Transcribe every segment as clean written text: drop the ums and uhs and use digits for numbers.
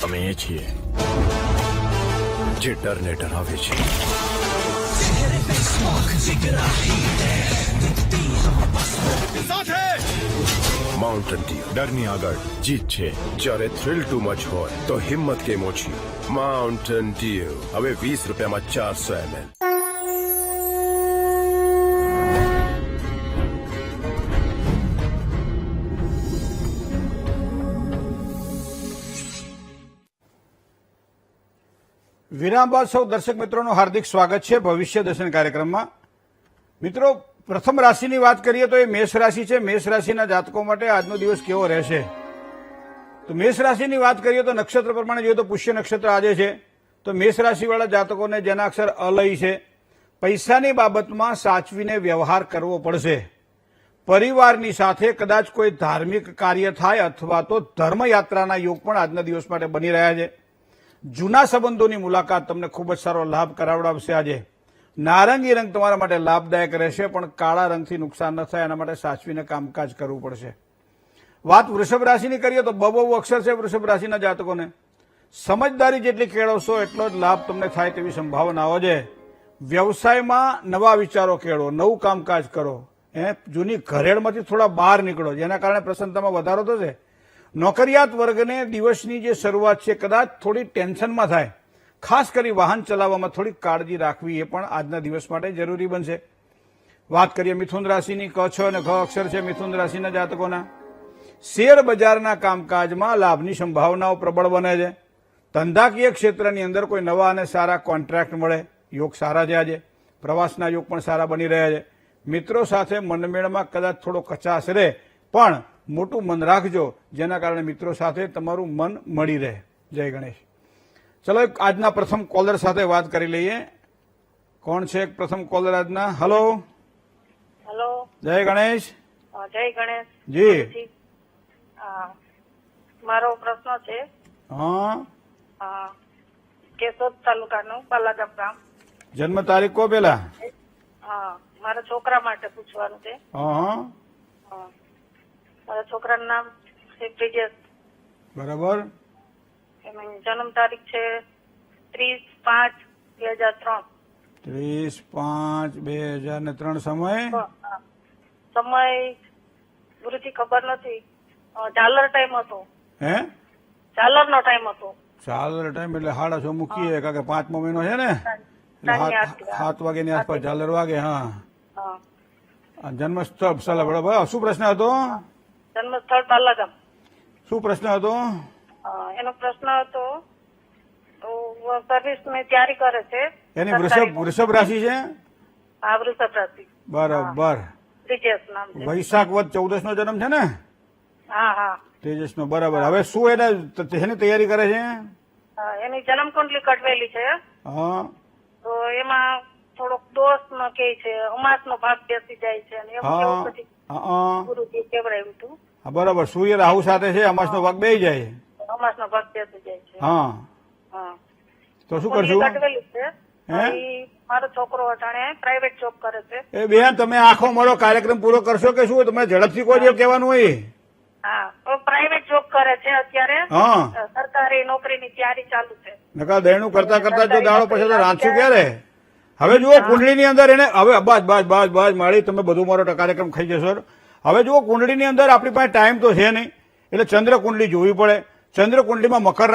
અમે એ છીએ જે ડરને ડરાવે છે. માઉન્ટેન ડ્યુ, ડરની આગળ જીત છે. જ્યારે થ્રિલ ટુ મચ હોય તો હિંમત કેમ ઓછી? માઉન્ટેન ડ્યુ હવે 20 રૂપિયામાં 400 ml. વિરામ બાદ સૌ દર્શક મિત્રોનું હાર્દિક સ્વાગત છે ભવિષ્ય દર્શન કાર્યક્રમમાં. મિત્રો, પ્રથમ રાશિની વાત કરીએ તો એ મેષ રાશિ છે. મેષ રાશિના જાતકો માટે આજનો દિવસ કેવો રહેશે? તો મેષ રાશિની વાત કરીએ તો નક્ષત્ર પ્રમાણે જોઈએ તો પુષ્ય નક્ષત્ર આજે છે. તો મેષ રાશિવાળા જાતકોને જેના અક્ષર અલય છે, પૈસાની બાબતમાં સાચવીને વ્યવહાર કરવો પડશે. પરિવારની સાથે કદાચ કોઈ ધાર્મિક કાર્ય થાય અથવા તો ધર્મયાત્રાના યોગ પણ આજના દિવસ માટે બની રહ્યા છે. જૂના સંબંધોની મુલાકાત તમને ખૂબ જ સારો લાભ કરાવડાવશે. આજે નારંગી રંગ તમારા માટે લાભદાયક રહેશે, પણ કાળા રંગથી નુકસાન ન થાય એના માટે સાચવીને કામકાજ કરવું પડશે. વાત વૃષભ રાશિની કરીએ તો બબુ અક્ષર છે વૃષભ રાશિના જાતકોને. સમજદારી જેટલી કેળવશો એટલો જ લાભ તમને થાય તેવી સંભાવનાઓ છે. વ્યવસાયમાં નવા વિચારો કેળવો, નવું કામકાજ કરો, જૂની ઘરેડમાંથી થોડા બહાર નીકળો, જેના કારણે પ્રસન્નતામાં વધારો થશે. નોકરિયાત વર્ગને દિવસની જે શરૂઆત છે કદાચ થોડી ટેન્શનમાં થાય. ખાસ કરી વાહન ચલાવવામાં થોડી કાળજી રાખવી એ પણ આજના દિવસ માટે જરૂરી બનશે. વાત કરીએ મિથુન રાશિની. ક, છ અને ઘ અક્ષર છે મિથુન રાશિના જાતકોના. શેર બજારના કામકાજમાં લાભની સંભાવનાઓ પ્રબળ બને છે. ધંધાકીય ક્ષેત્રની અંદર કોઈ નવા અને સારા કોન્ટ્રાક્ટ મળે, યોગ સારા છે આજે. પ્રવાસના યોગ પણ સારા બની રહ્યા છે. મિત્રો સાથે મનમેળમાં કદાચ થોડો કચાશ રહે, પણ મોટું મન રાખજો, જેના કારણે મિત્રો સાથે તમારું મન મળી રહે. જય ગણેશ. ચલો આજના પ્રથમ કોલર સાથે વાત કરી લઈએ. કોણ છે પ્રથમ કોલર આજના? હલો. હેલો. જય ગણેશ. જય ગણેશ. જી. મારો પ્રશ્ન છે કેશોદ તાલુકાનું બાલાગામ ગામ. જન્મ તારીખ કો પેલા? મારા છોકરા માટે પૂછવાનું છે. મારા છોકરાનું નામ છે બ્રિજેશ. બરાબર. એની જન્મ તારીખ છે 30/5/2003. 30/5/2003. સમય ગુરુજી ખબર નથી. ઝાલર ટાઈમ હતો. હે? ઝાલરનો ટાઈમ હતો. ઝાલર ટાઈમ એટલે 6:30 મૂકીએ, કારણ કે 5મો મહિનો છે ને, એટલે 7 વાગ્યાની આસપાસ ઝાલર વાગે. હા. જન્મ સ્થળ બરાબર. શું પ્રશ્ન હતો? જન્મ સ્થળ બાલાગામ. શું પ્રશ્ન હતો? એનો પ્રશ્ન હતો સર્વિસ ની તૈયારી કરે છે. એની વૃષભ રાશિ છે. હા, વૃષભ રાશિ. બરાબર. તેજસ નામ છે. વૈશાખ વદ 14 નો જન્મ છે ને? હા હા. તેજસ નો. બરાબર. હવે શું એને શેની તૈયારી કરે છે? એની જન્મ કુંડલી કટવેલી છે. હા. તો એમાં થોડોક દોષ નો કે છે, અમાસ નો ભાગ બેસી જાય છે, અને એવું પછી ગુરુજી કેવડાવ્યું હતું. બરાબર. સૂર્ય રાહુ સાથે છે, અમાસ નો ભાગ બેસી જાય. અમાસ નો ભાગ બેસી જાય છે. હા. તો શું કરશું? કટવેલી છે. મારો છોકરો અટાણે પ્રાઇવેટ જોબ કરે છે. એ બેન, તમે આખો મારો કાર્યક્રમ પૂરો કરશો કે શું? તમે ઝડપથી કોઈ જે કહેવાનું હોય. હા, પ્રાઇવેટ જોબ કરે છે અત્યારે. હા. સરકારી નોકરીની તૈયારી ચાલુ છે. નકા દહેણું કરતા કરતા જો દાડો પછી તો રાંધશું ક્યારે? હવે જુઓ કુંડળીની અંદર એને હવે બસ માળી તમે બધું મારો કાર્યક્રમ ખાઈ જશો. હવે જુઓ કુંડળીની અંદર આપણી પાસે ટાઈમ તો છે નહીં, એટલે ચંદ્ર કુંડળી જોવી પડે. ચંદ્ર કુંડળીમાં મકર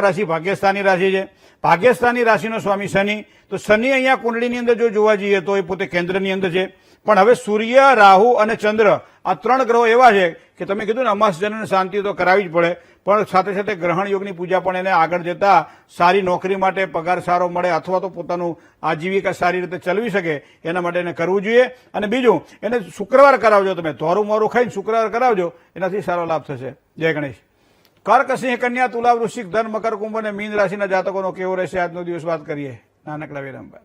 રાશિ ભાગ્યસ્થાની રાશિ છે. ભાગ્યસ્થાની રાશિનો સ્વામી શનિ. તો શનિ અહીંયા કુંડળીની અંદર જો જોવા જઈએ તો એ પોતે કેન્દ્રની અંદર છે. પણ હવે સૂર્ય, રાહુ અને ચંદ્ર આ 3 ગ્રહો એવા છે કે તમે કીધું ને અમાસ જનન શાંતિ તો કરાવી જ પડે, પણ સાથે સાથે ગ્રહણ યોગની પૂજા પણ એને આગળ જતા સારી નોકરી માટે પગાર સારો મળે, અથવા તો પોતાનું આજીવિકા સારી રીતે ચલાવી શકે એના માટે એને કરવું જોઈએ. અને બીજું, એને શુક્રવાર કરાવજો. તમે ધોરું મોરું ખાઈને શુક્રવાર કરાવજો, એનાથી સારો લાભ થશે. જય ગણેશ. કર્ક, સિંહ, કન્યા, તુલા, વૃશ્ચિક, ધન, મકર, કુંભ અને મીન રાશિના જાતકોનો કેવો રહેશે આજનો દિવસ? વાત કરીએ નાનકડા વિરામ બાદ.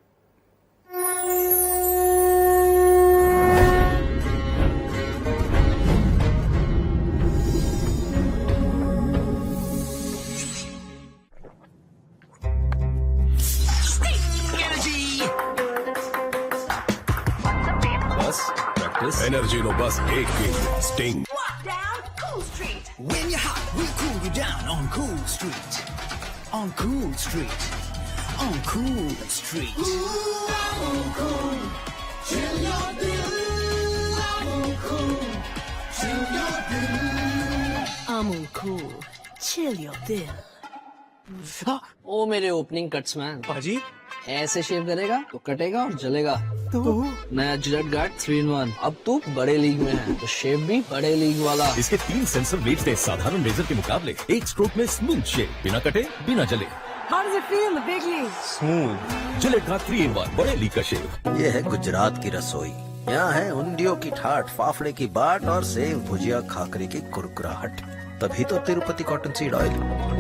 એનર્જી નો બસ એક sting. Walk down Cool Street. When you're hot, we cool you down on Cool Street. on Cool Street. On Cool Street. Amul Cool. Chill your dill. ओ मेरे ओपनिंग कट्स मैन, पाजी ऐसे शेव करेगा तो कटेगा और जलेगा। तो नया जिलेट गार्ड 3-in-1। अब तू बड़े लीग में है तो शेव भी बड़े लीग वाला। इसके 3 सेंसर ब्लेड्स थे साधारण रेजर के मुकाबले, एक स्ट्रोक में स्मूथ शेव, बिना कटे बिना जले। स्मूथ जिलेट गार्ड 3-in-1 बड़े लीग का शेव। ये है गुजरात की रसोई। यहाँ है उंडियों की ठाठ, फाफड़े की बाट और सेव भुजिया खाकरे की कुरकुराहट। तभी तो तिरुपति कॉटन सीड ऑयल,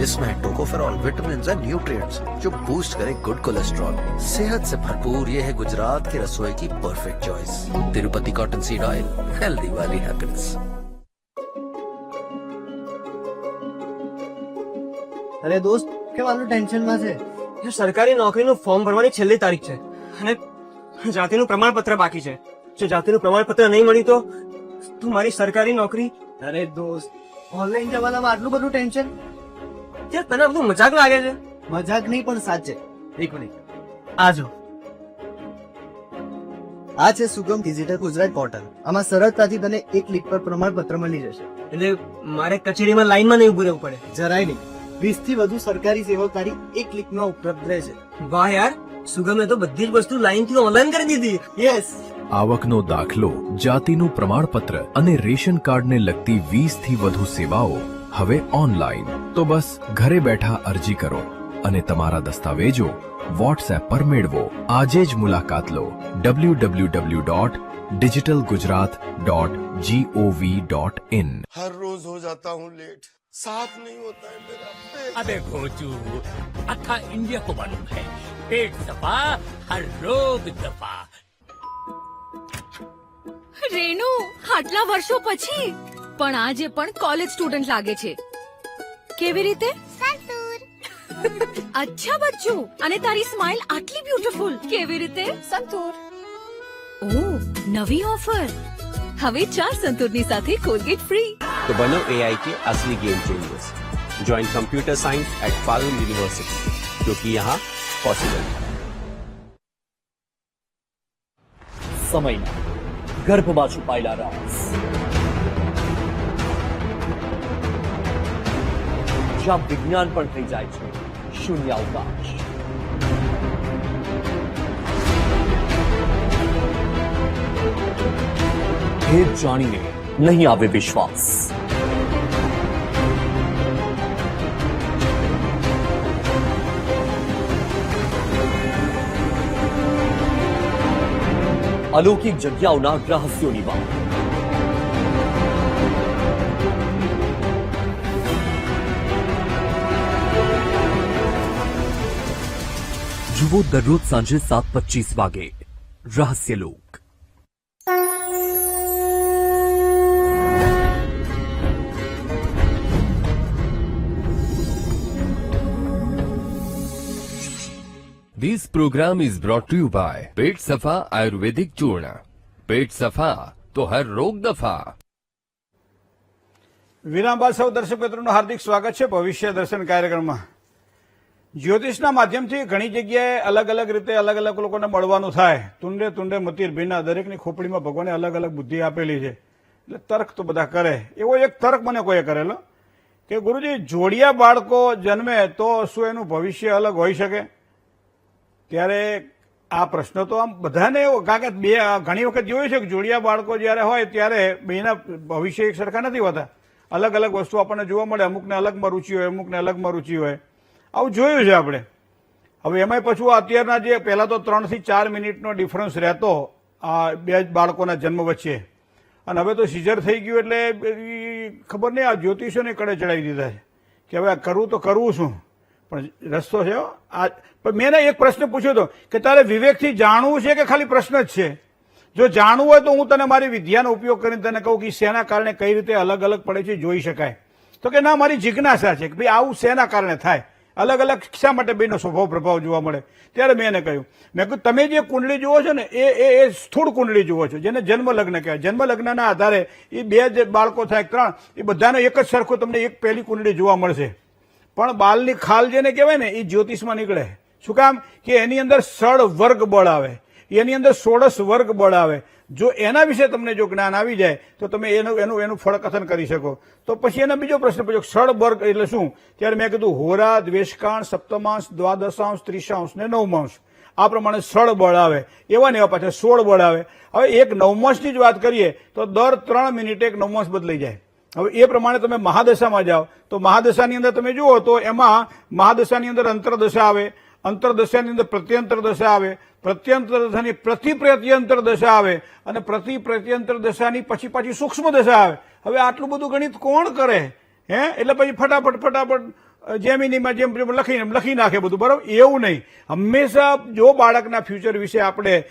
इसमें है टोकोफेरॉल, विटामिन एंड न्यूट्रिएंट्स जो बूस्ट करे गुड कोलेस्ट्रॉल। सेहत से भरपूर ये है गुजरात की रसोई की perfect choice. Tirupati cotton seed oil, healthy वाली हैप्पीनेस। અરે દોસ્ત કેમ આટલું ટેન્શનમાં છે? સરકારી નોકરીનું ફોર્મ ભરવાની છેલ્લી તારીખ છે અને જાતિનું પ્રમાણપત્ર બાકી છે. જો જાતિનું પ્રમાણપત્ર નહીં મળ્યું તો તું મારી સરકારી નોકરી. અરે દોસ્ત ઓનલાઈન જમાનામાં આટલું બધું ટેન્શન? યાર તને બધું મજાક લાગે છે? મજાક નહીં પણ સાચે. એક મિનિટ આજો. આ છે સુગમ ડિજિટલ ગુજરાત પોર્ટલ. આમાં સરળતાથી તને એક ક્લિક પર પ્રમાણપત્ર મળી જશે. એટલે મારે કચેરીમાં લાઈનમાં નહીં ઉભું રહેવું પડે? જરાય નહીં. 20 થી વધુ સરકારી સેવાઓ તારી એક ક્લિકમાં ઉપલબ્ધ રહેશે. વાહ યાર, સુગમે તો બધી જ વસ્તુ લાઈનથી ઓનલાઈન કરી દીધી. યસ. આવકનો દાખલો, જાતિનું પ્રમાણપત્ર અને રેશન કાર્ડને લગતી 20 થી વધુ સેવાઓ હવે ઓનલાઈન. તો બસ ઘરે બેઠા અરજી કરો અને તમારા દસ્તાવેજો વોટ્સએપ પર મેળવો. આજે જ મુલાકાત લો www.digitalgujarat.gov.in. हर रोज हो जाता हूँ लेट, साफ नहीं होता है मेरा पेट। अबे घोचू, आखा इंडिया को मालूम है, पेट दफा हर रोग दफा। રેનુ, આટલા વર્ષો પછી પણ આજે પણ કોલેજ સ્ટુડન્ટ લાગે છે. કેવી રીતે? સંતૂર. અચ્છા બચ્ચુ, અને તારી સ્માઇલ આટલી બ્યુટીફુલ કેવી રીતે? સંતૂર. ઓહ, નવી ઓફર. હવે 4 સંતૂરની સાથે કોલગેટ ફ્રી. तो बनो एआई के असली game changers. Join computer science at Falgun university, क्योंकि यहाँ पॉसिबल है. સમયના ગર્ભમાં છુપાયેલા રાજ, જ્યાં વિજ્ઞાન પણ થઈ જાય છે શૂન્યાવકાશ. ભેદ જાણીને નહીં આવે વિશ્વાસ. અલૌકિક જગ્યાઓના રહસ્યોની વાત. જુઓ દરરોજ સાંજે 7:25 વાગે રહસ્યલોક. This program is brought to you by पेट सफा आयुर्वेदिक चूर्ण. पेट सफा तो हर रोग दफा. વિરામ બાદ સૌ દર્શક મિત્રોનું હાર્દિક સ્વાગત છે ભવિષ્ય દર્શન કાર્યક્રમમાં. જ્યોતિષના માધ્યમથી ઘણી જગ્યાએ અલગ અલગ રીતે અલગ અલગ લોકોને મળવાનું થાય. તુંડે તુંડે મતીર ભીના, દરેકની ખોપડીમાં ભગવાને અલગ અલગ બુદ્ધિ આપેલી છે. એટલે તર્ક તો બધા કરે. એવો એક તર્ક મને કોઈએ કરેલો કે ગુરુજી, જોડિયા બાળકો જન્મે તો શું એનું ભવિષ્ય અલગ હોઈ શકે? ત્યારે આ પ્રશ્ન તો આમ બધાને એવો, કારણ કે ઘણી વખત જોયું છે કે જોડિયા બાળકો જયારે હોય ત્યારે બેના ભવિષ્ય એક સરખા નથી હોતા. અલગ અલગ વસ્તુ આપણને જોવા મળે. અમુકને અલગમાં રુચિ હોય, અમુકને અલગમાં રુચિ હોય. આવું જોયું છે આપણે. હવે એમાંય પાછું અત્યારના જે પહેલા તો 3 થી 4 મિનિટનો ડિફરન્સ રહેતો આ બે જ બાળકોના જન્મ વચ્ચે, અને હવે તો સીઝર થઈ ગયું એટલે ખબર નહીં આ જ્યોતિષોને કડે ચડાવી દીધા છે કે હવે આ કરવું તો કરવું શું. પણ રસ્તો છે આ. પણ મેં એક પ્રશ્ન પૂછ્યો હતો કે તારે વિવેકથી જાણવું છે કે ખાલી પ્રશ્ન જ છે? જો જાણવું હોય તો હું તને મારી વિદ્યાનો ઉપયોગ કરીને તને કહું કે શેના કારણે કઈ રીતે અલગ અલગ પડે છે જોઈ શકાય. તો કે ના, મારી જિજ્ઞાસા છે કે ભાઈ આવું શેના કારણે થાય, અલગ અલગ શા માટે બેનો સ્વભાવ પ્રભાવ જોવા મળે. ત્યારે મેં એને કહ્યું, મેં કહ્યું તમે જે કુંડળી જુઓ છો ને એ સ્થૂળ કુંડળી જુઓ છો, જેને જન્મ લગ્ન કહેવાય. જન્મ લગ્નના આધારે એ 2 જે બાળકો થાય 3, એ બધાનો એક જ સરખો તમને એક પહેલી કુંડળી જોવા મળશે. પણ બાલની ખાલ જેને કહેવાય ને એ જ્યોતિષમાં નીકળે. શું કામ? કે એની અંદર સળ વર્ગ બળ આવે, એની અંદર 16 વર્ગ બળ આવે. જો એના વિશે તમને જો જ્ઞાન આવી જાય તો તમે એનું ફળકથન કરી શકો. તો પછી એનો બીજો પ્રશ્ન પૂછ્યો, ષડ વર્ગ એટલે શું? ત્યારે મેં કીધું હોરા, દ્વેષકાંશ, સપ્તમાંશ, દ્વાદશાંશ, ત્રિશાંશ ને નવમાંશ. આ પ્રમાણે 16 બળ આવે. એવા ને એવા પાછા 16 બળ આવે. હવે એક નવમાંશની જ વાત કરીએ તો દર 3 મિનિટે એક નવમાંશ બદલાઈ જાય. હવે એ પ્રમાણે તમે મહાદશામાં જાઓ તો મહાદશાની અંદર તમે જુઓ તો એમાં મહાદશાની અંદર અંતરદશા આવે, અંતરદશાની અંદર પ્રત્યંતર દશા આવે, પ્રત્યંતર દશાની પ્રતિપ્રત્યંતર દશા આવે અને પ્રતિપ્રત્યંતર દશાની પછી પાછી સૂક્ષ્મ દશા આવે. હવે આટલું બધું ગણિત કોણ કરે? એટલે પછી ફટાફટ જેમિનીમાં જેમ લખી નાખે બધું, બરાબર? એવું નહીં. હંમેશા જો બાળકના ફ્યુચર વિશે આપણે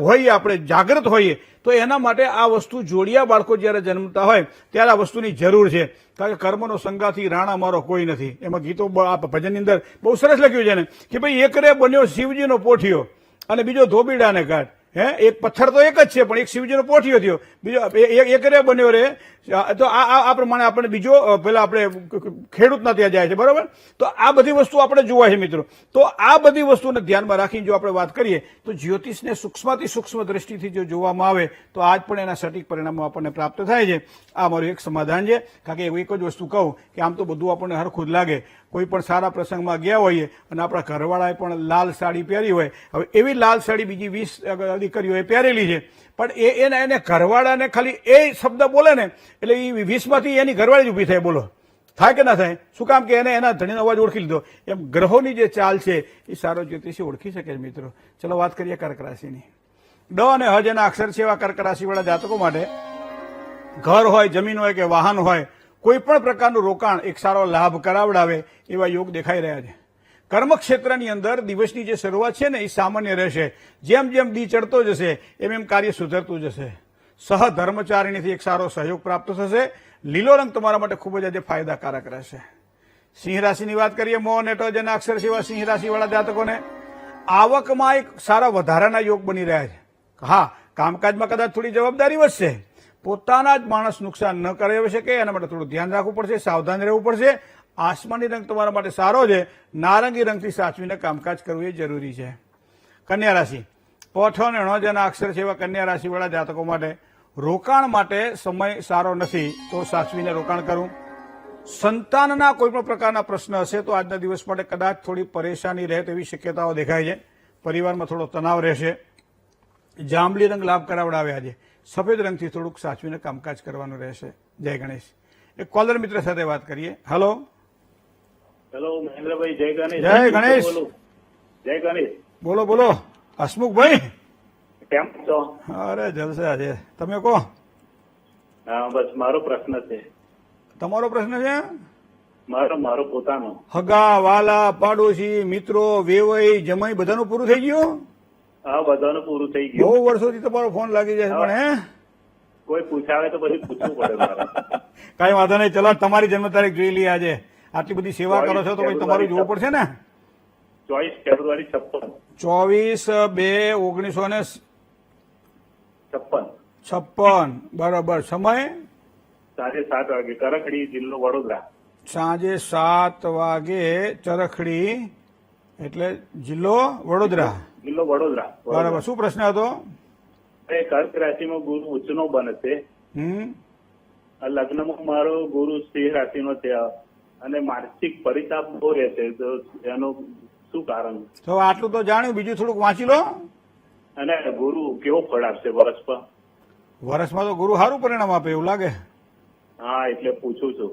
હોઈએ, આપણે જાગૃત હોઈએ તો એના માટે આ વસ્તુ જોડિયા બાળકો જ્યારે જન્મતા હોય ત્યારે આ વસ્તુની જરૂર છે. કારણ કે કર્મનો સંગાથી રાણા મારો કોઈ નથી. એમાં ગીતો ભજનની અંદર બહુ સરસ લખ્યું છે ને કે ભાઈ એકરે બન્યો શિવજીનો પોઠિયો અને બીજો ધોબીડાને કાઢ. એક પથ્થર તો એક જ છે પણ એક શિવજીનો પોઠિયો થયો, બીજો એકરે બન્યો રે. તો આ પ્રમાણે આપણે બીજો પેલા આપણે ખેડૂતના ત્યાં જાય છે, બરાબર? તો આ બધી વસ્તુ આપણે જોવાય છે મિત્રો. તો આ બધી વસ્તુને ધ્યાનમાં રાખીને જો આપણે વાત કરીએ તો જ્યોતિષને સૂક્ષ્મથી સૂક્ષ્મ દ્રષ્ટિથી જો જોવામાં આવે તો આજ પણ એના સટીક પરિણામો આપણને પ્રાપ્ત થાય છે. આ મારું એક સમાધાન છે. કારણ કે એક જ વસ્તુ કહું કે આમ તો બધું આપણને હરખું જ લાગે. કોઈ પણ સારા પ્રસંગમાં ગયા હોઈએ અને આપણા ઘરવાળાએ પણ લાલ સાડી પહેરી હોય, હવે એવી લાલ સાડી બીજી 20 દીકરીઓએ પહેરેલી છે, પણ એને ઘરવાળાને ખાલી એ શબ્દ બોલે ને એટલે એ 20માંથી એની ઘરવાળી જ ઊભી થાય. બોલો, થાય કે ના થાય? શું કામ? કે એને એના ધણીનો અવાજ ઓળખી લીધો. એમ ગ્રહોની જે ચાલ છે એ સારો જ્યોતિષી ઓળખી શકે છે મિત્રો. ચલો વાત કરીએ કર્ક રાશિની. ડ અને હ જેના અક્ષર છે એવા કર્ક રાશિવાળા જાતકો માટે ઘર હોય, જમીન હોય કે વાહન હોય, કોઈ પણ પ્રકારનું રોકાણ એક સારો લાભ કરાવડાવે એવા યોગ દેખાઈ રહ્યા છે. કર્મક્ષેત્રની અંદર દિવસની જે શરૂઆત છે ને એ સામાન્ય રહેશે. જેમ જેમ દી ચડતો જશે એમ કાર્ય સુધરતું જશે. સહધર્મચારીણીથી એક સારો સહયોગ પ્રાપ્ત થશે. લીલો રંગ તમારા માટે ખૂબ જ આજે ફાયદાકારક રહેશે. સિંહ રાશિની વાત કરીએ. મોહ અને ટ જેના અક્ષર છે એવા સિંહ રાશિવાળા જાતકોને આવકમાં એક સારા વધારાના યોગ બની રહ્યા છે. હા, કામકાજમાં કદાચ થોડી જવાબદારી વધશે. પોતાના જ માણસ નુકસાન ન કરી શકે એના માટે થોડું ધ્યાન રાખવું પડશે, સાવધાન રહેવું પડશે. આસમાની રંગ તમારા માટે સારો છે. નારંગી રંગથી સાચવીને કામકાજ કરવું એ જરૂરી છે. કન્યા રાશિ. પોઠ અને ણ જેના અક્ષર છે એવા કન્યા રાશિવાળા જાતકો માટે રોકાણ માટે સમય સારો નથી, તો સાચવીને રોકાણ કરવું. સંતાનના કોઈ પણ પ્રકારના પ્રશ્ન હશે તો આજના દિવસ માટે કદાચ થોડી પરેશાની રહે તેવી શક્યતાઓ દેખાય છે. પરિવારમાં થોડો તણાવ રહેશે. જાંબલી રંગ લાભ કરાવડાવે. આજે સફેદ રંગથી થોડુંક સાચવીને કામકાજ કરવાનું રહેશે. જય ગણેશ. એક કોલર મિત્ર સાથે વાત કરીએ. હલો હેલો મહેન્દ્રભાઈ, જય ગણેશ. જય ગણેશ. જય ગણેશ. બોલો બોલો હસમુખભાઈ, કેમ છો? અરે જલસા છે. તમે કહો. હા, બસ મારો પ્રશ્ન છે. તમારો પ્રશ્ન છે? મારો પોતાનો. હગા વાલા પાડોશી મિત્રો વેવઈ જમાઈ બધાનું પૂરું થઈ ગયું? હા, બધાનું પૂરું થઈ ગયું. બહુ વર્ષોથી તમારો ફોન લાગી જાય પણ હે કોઈ પૂછાવે તો પછી પૂછવું પડે મારે. કઈ વાંધો નહીં. ચલો તમારી જન્મ તારીખ જોઈ લઈએ. આજે આટલી બધી સેવા કરો છો તો પછી તમારું જોવું પડશે ને. 24 ફેબ્રુઆરી 24/2/1956. બરાબર. સમય? 7:30 વાગે, કરખડી, જિલ્લો વડોદરા. સાંજે 7 વાગે ચરખડી એટલે જિલ્લો વડોદરા. જિલ્લો વડોદરા. બરાબર. શું પ્રશ્ન હતો? કર્ક રાશિમાં ગુરુ ઉચ્ચનો બનશે. લગ્નમાં મારો ગુરુ સિંહ રાશિનો છે અને માનસિક પરિતાપ બહુ રહેશે, તો એનું શું કારણ? તો આટલું તો જાણ્યું, બીજું થોડુંક વાંચી લો. અને ગુરુ કેવો ફળ આપશે વર્ષમાં? વર્ષમાં તો ગુરુ સારું પરિણામ આપે એવું લાગે. હા, એટલે પૂછું છું.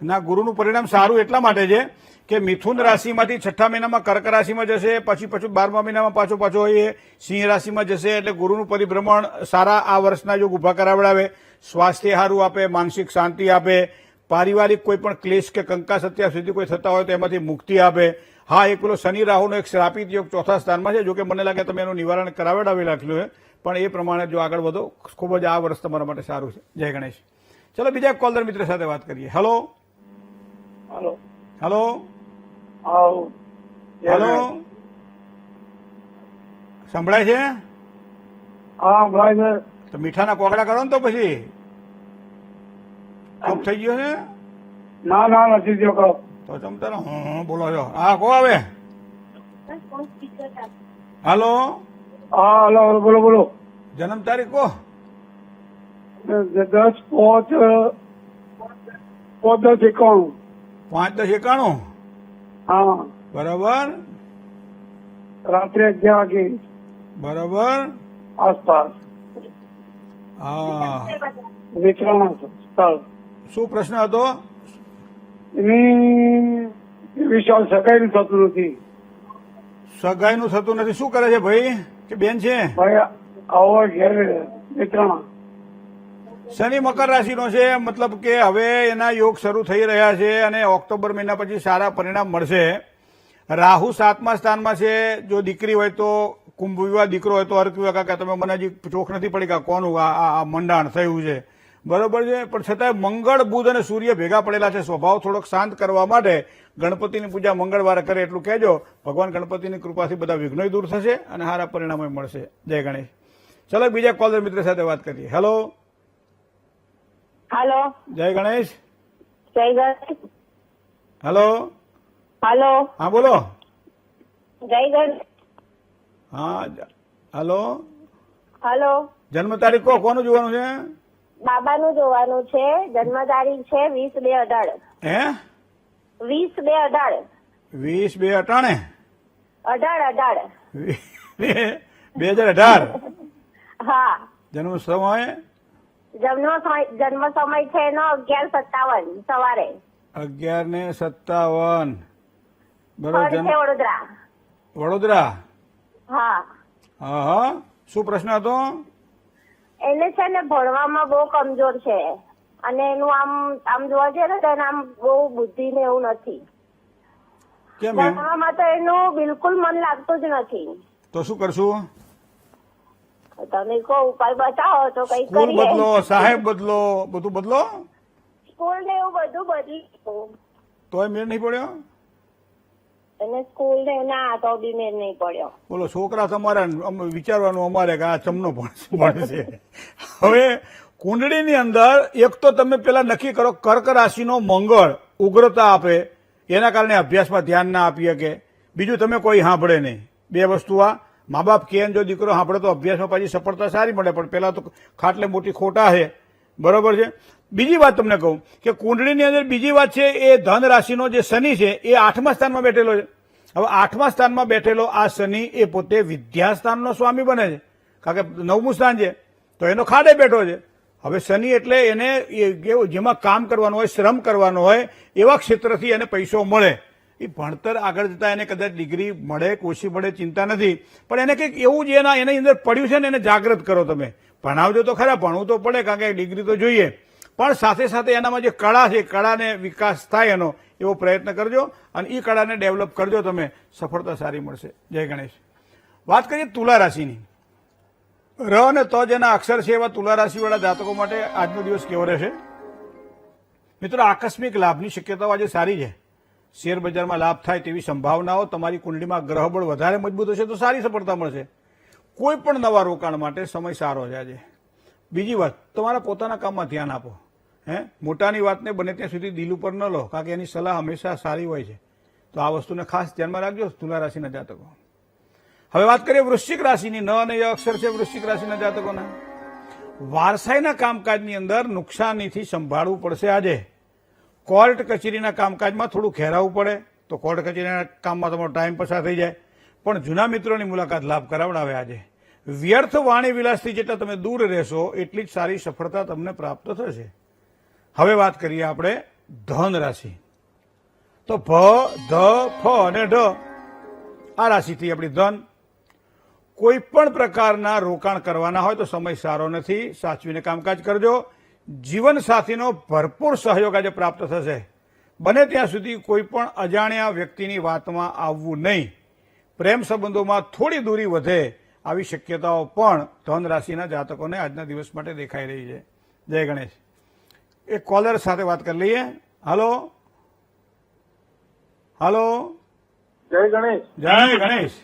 ના, ગુરુનું પરિણામ સારું એટલા માટે છે કે મિથુન રાશિમાંથી 6ઠા મહિનામાં કર્ક રાશિમાં જશે, પછી 12મા મહિનામાં પાછો એ સિંહ રાશિમાં જશે. એટલે ગુરુનું પરિભ્રમણ સારા આ વર્ષના યોગ ઉભા કરાવડાવે. સ્વાસ્થ્ય સારું આપે, માનસિક શાંતિ આપે, પારિવારિક કોઈ પણ ક્લેશ કે કંકાસ અત્યાર સુધી કોઈ થતા હોય તો એમાંથી મુક્તિ આપે. હા, એક પેલો શનિ રાહુનો એક શ્રાપિત યોગ 4થા સ્થાનમાં છે. જોકે મને લાગે તમે એનું નિવારણ કરાવડાવી રાખ્યું છે, પણ એ પ્રમાણે જો આગળ વધો ખૂબ જ આ વર્ષ તમારા માટે સારું છે. જય ગણેશ. ચલો બીજા કોલર મિત્ર સાથે વાત કરીએ. હલો હલો હલો હલો, સંભળાય છે? હા, ભાઈ. તો મીઠાના કોકડા કરો ને તો પછી કપ થઈ ગયો છે? ના નથી થયો કપ. તો તમે તારો બોલો છો. હા, કો આવે. હાલો. હા, હલો, બોલો બોલો. જન્મ તારીખ કો. 10/5/1091. 5/10/91. હા. બરાબર. રાત્રે 11 વાગે બરાબર. આસપાસ. હા. વેચવાના સ્થળ. શું પ્રશ્ન હતો? એની વિશાલ સગાઈનું થતું નથી. સગાઈનું થતું નથી. શું કરે છે ભાઈ કે બેન છે? ભાઈ આવો ઘેર વેચવાના. શનિ મકર રાશિનો છે, મતલબ કે હવે એના યોગ શરૂ થઈ રહ્યા છે અને ઓક્ટોબર મહિના પછી સારા પરિણામ મળશે. રાહુ 7મા સ્થાનમાં છે. જો દીકરી હોય તો કુંભ વિવાહ, દીકરો હોય તો અર્ક વિવાહ. કાકા તમે મને હજી ચોખ નથી પડી કે કોનું આ મંડાણ થયું છે, બરોબર છે. પણ છતાંય મંગળ, બુધ અને સૂર્ય ભેગા પડેલા છે. સ્વભાવ થોડોક શાંત કરવા માટે ગણપતિની પૂજા મંગળવારે કરે એટલું કહેજો. ભગવાન ગણપતિની કૃપાથી બધા વિઘ્નો દૂર થશે અને સારા પરિણામો મળશે. જય ગણેશ. ચલો બીજા કોલર મિત્ર સાથે વાત કરીએ. હેલો. હાલો. જય ગણેશ. જય ગણેશ. હેલો. હાલો. હા, બોલો. જય ગણેશ. હા, હેલો. હાલો. જન્મ તારીખ કો, કોનું જોવાનું છે? બાબાનું જોવાનું છે. જન્મ તારીખ છે 20/2/18. હે? 20/2/18. 20/2/18. 18. 2018. હા. જન્મ સમય? જન્મ સમય છે એનો 11:57 સવારે. 11:57. બરોબર. સ્થળ છે વડોદરા. વડોદરા. હા. હા. શું પ્રશ્ન હતો? એને છે ને ભણવામાં બહુ કમજોર છે અને એનું આમ જોવા જઈએ ને તો એને આમ બહુ બુદ્ધિ ને એવું નથી. કેમ? ભણવામાં તો એનું બિલકુલ મન લાગતું જ નથી. તો શું કરશું? તમે કહો ઉપાય બતાવો તો કઈ સ્કૂલ કરીએ. બદલો, સાહેબ બદલો, બધું બદલો. સ્કૂલ ને એવું બધું બદલી તોય મેળ નહીં પડ્યો. એને સ્કૂલ ને ના તો બી મેળ નહીં પડ્યો. બોલો, છોકરા તમારા વિચારવાનું અમારે કે આ ચમનો ભણશે. હવે કુંડળીની અંદર એક તો તમે પેલા નક્કી કરો, કર્ક રાશિનો મંગળ ઉગ્રતા આપે, એના કારણે અભ્યાસમાં ધ્યાન ના આપી શકે. બીજું તમે કોઈ સાંભળે નહીં. બે વસ્તુ આ મા બાપ કે જો દીકરો સાંભળે તો અભ્યાસમાં પાછી સફળતા સારી મળે, પણ પેલા તો ખાટલે મોટી ખોટા છે, બરોબર છે. બીજી વાત તમને કહું કે કુંડળીની અંદર બીજી વાત છે, એ ધન રાશિનો જે શનિ છે એ 8મા સ્થાનમાં બેઠેલો છે. હવે 8મા સ્થાનમાં બેઠેલો આ શનિ એ પોતે વિદ્યાસ્થાનનો સ્વામી બને છે, કારણ કે 9મું સ્થાન છે, તો એનો ખાડે બેઠો છે. હવે શનિ એટલે એને જેમાં કામ કરવાનું હોય, શ્રમ કરવાનો હોય, એવા ક્ષેત્રથી એને પૈસો મળે. એ ભણતર આગળ જતા એને કદાચ ડિગ્રી મળે કે ઓછી મળે ચિંતા નથી, પણ એને કંઈક એવું જ એની અંદર પડ્યું છે ને એને જાગૃત કરો. તમે ભણાવજો તો ખરા, ભણવું તો પડે કારણ કે ડિગ્રી તો જોઈએ, પણ સાથે સાથે એનામાં જે કળા છે, કળાને વિકાસ થાય એનો એવો પ્રયત્ન કરજો અને એ કળાને ડેવલપ કરજો. તમે સફળતા સારી મળશે. જય ગણેશ. વાત કરીએ તુલા રાશિની. ર અને ત જેના અક્ષર છે એવા તુલા રાશિવાળા જાતકો માટે આજનો દિવસ કેવો રહેશે? મિત્રો, આકસ્મિક લાભની શક્યતાઓ આજે સારી છે. શેર બજારમાં લાભ થાય તેવી સંભાવનાઓ. તમારી કુંડળીમાં ગ્રહબળ વધારે મજબૂત હશે તો સારી સફળતા મળશે. કોઈ પણ નવા રોકાણ માટે સમય સારો છે આજે. બીજી વાત, તમારા પોતાના કામમાં ધ્યાન આપો. મોટાની વાતને બને ત્યાં સુધી દિલ ઉપર ન લો, કારણ કે એની સલાહ હંમેશા સારી હોય છે. તો આ વસ્તુને ખાસ ધ્યાનમાં રાખજો તુલા રાશિના જાતકો. હવે વાત કરીએ વૃશ્ચિક રાશિની. ન અને ય અક્ષર છે વૃશ્ચિક રાશિના જાતકોના. વારસાઈના કામકાજની અંદર નુકસાનીથી સંભાળવું પડશે આજે. કોર્ટ કચેરીના કામકાજમાં થોડું ખેરાવવું પડે તો કોર્ટ કચેરીના કામમાં તમારો ટાઈમ પસાર થઈ જાય, પણ જૂના મિત્રોની મુલાકાત લાભ કરાવડાવે આજે. વ્યર્થ વાણી વિલાસથી જેટલા તમે દૂર રહેશો એટલી જ સારી સફળતા તમને પ્રાપ્ત થશે. હવે વાત કરીએ આપણે ધન રાશિ. તો ભ, ધ, ફ અને ઢ આ રાશિથી આપણી ધન. કોઈ પણ પ્રકારના રોકાણ કરવાના હોય તો સમય સારો નથી, સાચવીને કામકાજ કરજો. જીવન સાથીનો ભરપૂર સહયોગ આજે પ્રાપ્ત થશે. બને ત્યાં સુધી કોઈ પણ અજાણ્યા વ્યક્તિની વાતમાં આવવું નહીં. પ્રેમ સંબંધોમાં થોડી દૂરી વધે આવી શક્યતાઓ પણ ધન રાશિના જાતકોને આજના દિવસ માટે દેખાઈ રહી છે. જય ગણેશ. એક કોલર સાથે વાત કરી લઈએ. હાલો. હાલો. જય ગણેશ. જય ગણેશ.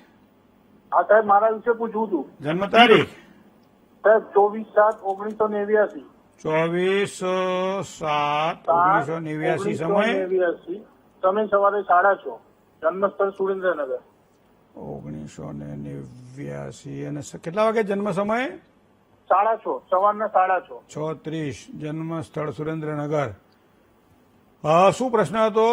હા સાહેબ, મારા વિશે પૂછવું હતું. જન્મ તારીખ? સાહેબ 24/7/1989. 24/7/1989. સમય? સમય સવારે 6:30, જન્મસ્થળ સુરેન્દ્રનગર. 1989 અને કેટલા વાગે જન્મ સમય? 6:30, સવારના 6:30. 6:30, જન્મ સ્થળ સુરેન્દ્રનગર. શું પ્રશ્ન હતો?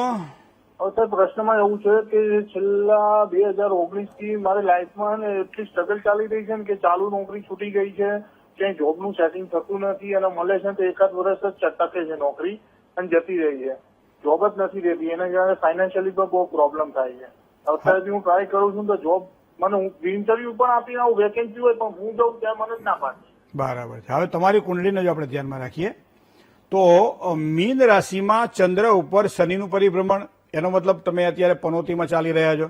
હવે સર પ્રશ્નમાં એવું છે કે છેલ્લા 2019 થી મારી લાઈફમાં એટલી સ્ટ્રગલ ચાલી રહી છે ને કે ચાલુ નોકરી છૂટી ગઈ છે, ક્યાંય જોબનું સેટિંગ થતું નથી અને મળે છે તો એકાદ વર્ષ જ ટકે છે નોકરી અને જતી રહી છે. જોબ જ નથી રહેતી, એના કારણે ફાઇનાન્શિયલી પણ બહુ પ્રોબ્લેમ થાય છે. અત્યારે હું ટ્રાય કરું છું તો જોબ મને હું ઇન્ટરવ્યુ પણ આપીને આવું, વેકેન્સી હોય પણ હું જાઉં ત્યાં મને જ ના પાડે. બરાબર છે. હવે તમારી કુંડળીને જો આપણે ધ્યાનમાં રાખીએ તો મીન રાશિમાં ચંદ્ર ઉપર શનિનું પરિભ્રમણ, એનો મતલબ તમે અત્યારે પનોતીમાં ચાલી રહ્યા છો.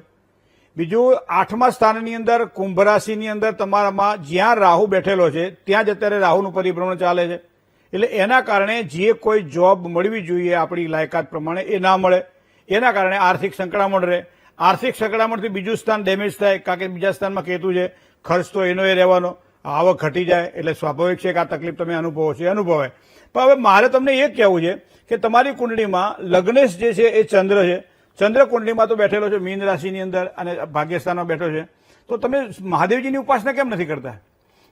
બીજું 8મા સ્થાનની અંદર કુંભ રાશિની અંદર તમારામાં જ્યાં રાહુ બેઠેલો છે ત્યાં જ અત્યારે રાહુનું પરિભ્રમણ ચાલે છે. એટલે એના કારણે જે કોઈ જોબ મળવી જોઈએ આપણી લાયકાત પ્રમાણે એ ના મળે, એના કારણે આર્થિક સંકળામણ રહે. આર્થિક સંકળામણથી બીજું સ્થાન ડેમેજ થાય, કારણ કે બીજા સ્થાનમાં કેતુ છે, ખર્ચ તો એનો એ રહેવાનો, આવક ઘટી જાય, એટલે સ્વાભાવિક છે કે આ તકલીફ તમે અનુભવો છો એ અનુભવાય. પણ હવે મારે તમને એ કહેવું છે કે તમારી કુંડળીમાં લગ્નેશ જે છે એ ચંદ્ર છે. ચંદ્ર કુંડળીમાં તો બેઠેલો છે મીન રાશિની અંદર અને ભાગ્યસ્થાનમાં બેઠો છે. તો તમે મહાદેવજીની ઉપાસના કેમ નથી કરતા?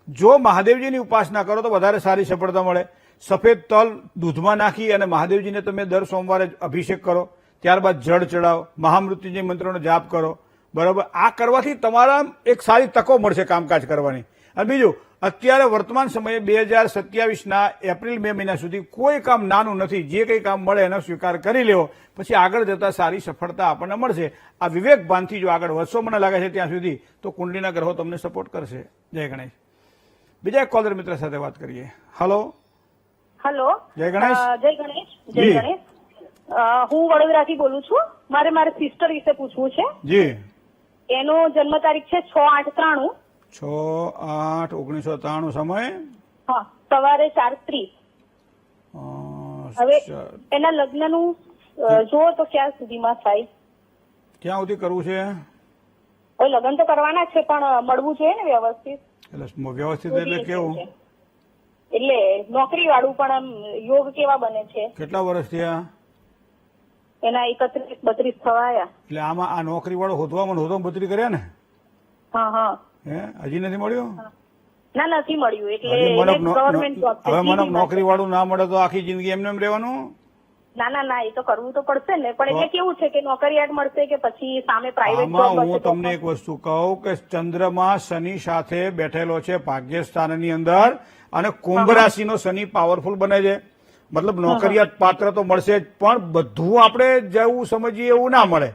જો મહાદેવજીની ઉપાસના કરો તો વધારે સારી સફળતા મળે. સફેદ તલ દૂધમાં નાખી અને મહાદેવજીને તમે દર સોમવારે અભિષેક કરો, ત્યારબાદ જળ ચડાવો, મહામૃત્યુંજય મંત્રનો જાપ કરો. બરાબર, આ કરવાથી તમારા એક સારી તકો મળશે કામકાજ કરવાની. અને બીજું, અત્યારે વર્તમાન સમયે 2027ના એપ્રિલ મે મહિના સુધી કોઈ કામ નાનું નથી. જે કંઈ કામ મળે એનો સ્વીકાર કરી લેવો, પછી આગળ જતા સારી સફળતા આપણને મળશે. આ વિવેક ભાનથી જો આગળ વધશો મને લાગે છે ત્યાં સુધી, તો કુંડલીના ગ્રહો તમને સપોર્ટ કરશે. જય ગણેશ. બીજા એક કોલર મિત્ર સાથે વાત કરીએ. હલો. જય ગણેશ. જય ગણેશ. જય ગણેશ. હું વડોદરાથી બોલું છું. મારે સિસ્ટર વિશે પૂછવું છે. જી. એનો જન્મ તારીખ છે 6/8/93. 6/8/1993. સમય? હા, સવારે 4:30. હવે એના લગ્નનું જુઓ તો ક્યાં સુધીમાં થાય? ક્યાં સુધી કરવું છે? હવે લગ્ન તો કરવાના છે પણ મળવું જોઈએ ને વ્યવસ્થિત. એટલે વ્યવસ્થિત એટલે કેવું? એટલે નોકરી વાળું, પણ આમ યોગ કેવા બને છે? કેટલા વર્ષ થયા એના? 31-32 થવાયા. એટલે આમાં આ નોકરી વાળો હોદવામાં બત્રી કર્યા ને? હા. હજી નથી મળ્યું? ના, નથી મળ્યું. એટલે ગવર્મેન્ટ જોબ છે. હવે મને નોકરી વાળું ના મળે તો આખી જિંદગી એમને એમ રહેવાનું? ના, એ તો કરવું તો પડશે ને. પણ એટલે કેવું છે કે નોકરિયાત મળશે કે પછી સામે પ્રાઇવેટ જોબ? હું તમને એક વસ્તુ કહું કે ચંદ્રમાં શનિ સાથે બેઠેલો છે ભાગ્યસ્થાનની અંદર, અને કુંભ રાશિનો શનિ પાવરફુલ બને છે. મતલબ નોકરિયાત પાત્ર તો મળશે જ, પણ બધું આપણે જેવું સમજીએ એવું ના મળે.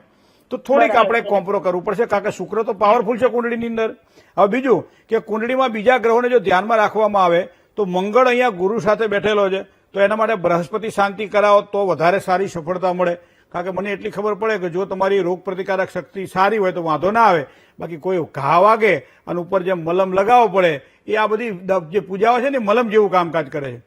તો થોડીક આપણે કોમ્પ્રો કરવું પડશે, કારણ કે શુક્ર તો પાવરફુલ છે કુંડળીની અંદર. હવે બીજું કે કુંડળીમાં બીજા ગ્રહોને જો ધ્યાનમાં રાખવામાં આવે તો મંગળ અહીંયા ગુરુ સાથે બેઠેલો છે, તો એના માટે બૃહસ્પતિ શાંતિ કરાવો તો વધારે સારી સફળતા મળે. કારણ કે મને એટલી ખબર પડે કે જો તમારી રોગ પ્રતિકારક શક્તિ સારી હોય તો વાંધો ના આવે. બાકી કોઈ ઘા વાગે અને ઉપર જેમ મલમ લગાવવો પડે, એ આ બધી જે પૂજાઓ છે ને મલમ જેવું કામકાજ કરે છે.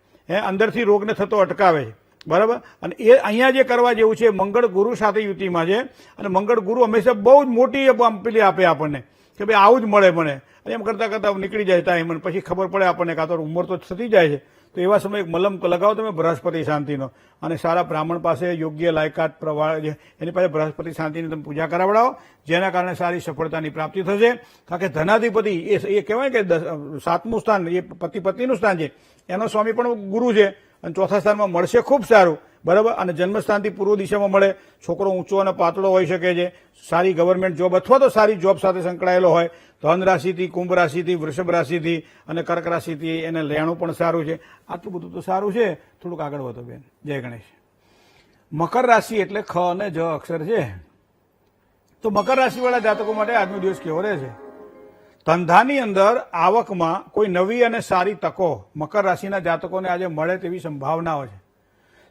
અંદરથી રોગને થતો અટકાવે છે. બરાબર, અને એ અહીંયા જે કરવા જેવું છે, મંગળ ગુરુ સાથે યુતિમાં છે, અને મંગળ ગુરુ હંમેશા બહુ જ મોટી પેલી આપે આપણને કે ભાઈ આવું જ મળે મને, અને એમ કરતા કરતા નીકળી જાય ટાઈમ, અને પછી ખબર પડે આપણને કાં તો ઉંમર તો થતી જાય છે. તો એવા સમયે એક મલમ લગાવો તમે બૃહસ્પતિ શાંતિનો, અને સારા બ્રાહ્મણ પાસે યોગ્ય લાયકાત એની પાસે બૃહસ્પતિ શાંતિની તમે પૂજા કરાવડાવો, જેના કારણે સારી સફળતાની પ્રાપ્તિ થશે. કારણ કે ધનાધિપતિ એ કહેવાય કે 7મું સ્થાન એ પતિ પત્નીનું સ્થાન છે, એનો સ્વામી પણ ગુરુ છે, અને ચોથા સ્થાનમાં મળશે ખૂબ સારું. બરાબર, અને જન્મસ્થાનથી પૂર્વ દિશામાં મળે. છોકરો ઊંચો અને પાતળો હોઈ શકે છે, સારી ગવર્મેન્ટ જોબ અથવા તો સારી જોબ સાથે સંકળાયેલો હોય, ધન રાશિથી, કુંભ રાશિથી, વૃષભ રાશિથી અને કર્ક રાશિથી એને લેણું પણ સારું છે. આટલું બધું તો સારું છે. થોડુંક આગળ વધો બેન. જય ગણેશ. મકર રાશિ એટલે ખ અને જ અક્ષર છે. તો મકર રાશિવાળા જાતકો માટે આજનો દિવસ કેવો રહેશે? ધંધાની અંદર આવકમાં કોઈ નવી અને સારી તકો મકર રાશિના જાતકોને આજે મળે તેવી સંભાવનાઓ છે.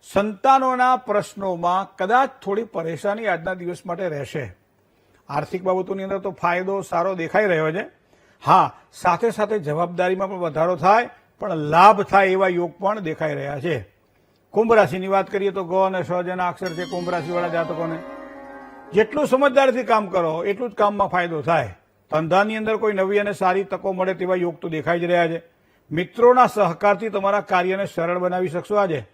સંતાનોના પ્રશ્નોમાં કદાચ થોડી પરેશાની આજના દિવસ માટે રહેશે. આર્થિક બાબતોની અંદર તો ફાયદો સારો દેખાઈ રહ્યો છે. હા, સાથે સાથે જવાબદારીમાં પણ વધારો થાય, પણ લાભ થાય એવા યોગ પણ દેખાઈ રહ્યા છે. કુંભ રાશિની વાત કરીએ તો ગ અને સ જેના અક્ષર છે કુંભ રાશિવાળા જાતકોને જેટલું સમજદારીથી કામ કરો એટલું જ કામમાં ફાયદો થાય. ધંધાની અંદર કોઈ નવી અને સારી તકો મળે તેવા યોગ તો દેખાઈ જ રહ્યા છે. મિત્રોના સહકારથી તમારા કાર્યને સરળ બનાવી શકશો. આજે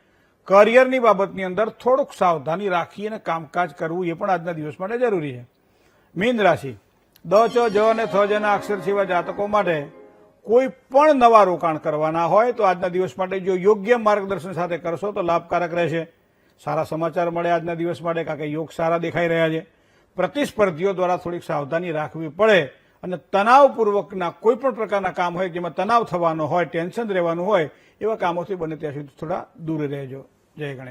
કરિયરની બાબતની અંદર થોડુંક સાવધાની રાખી અને કામકાજ કરવું એ પણ આજના દિવસ માટે જરૂરી છે. મીન રાશિ દ, ચ, જ અને થ જેના અક્ષર જેવા જાતકો માટે કોઈ પણ નવા રોકાણ કરવાના હોય તો આજના દિવસ માટે જો યોગ્ય માર્ગદર્શન સાથે કરશો તો લાભકારક રહેશે. સારા સમાચાર મળે આજના દિવસ માટે, કારણ કે યોગ સારા દેખાઈ રહ્યા છે. પ્રતિસ્પર્ધીઓ દ્વારા થોડીક સાવધાની રાખવી પડે અને તણાવપૂર્વકના કોઈ પણ પ્રકારના કામ હોય જેમાં તણાવ થવાનો હોય, ટેન્શન રહેવાનું હોય એવા કામોથી બને ત્યાં સુધી થોડા દૂર રહેજો. જય ગણેશ.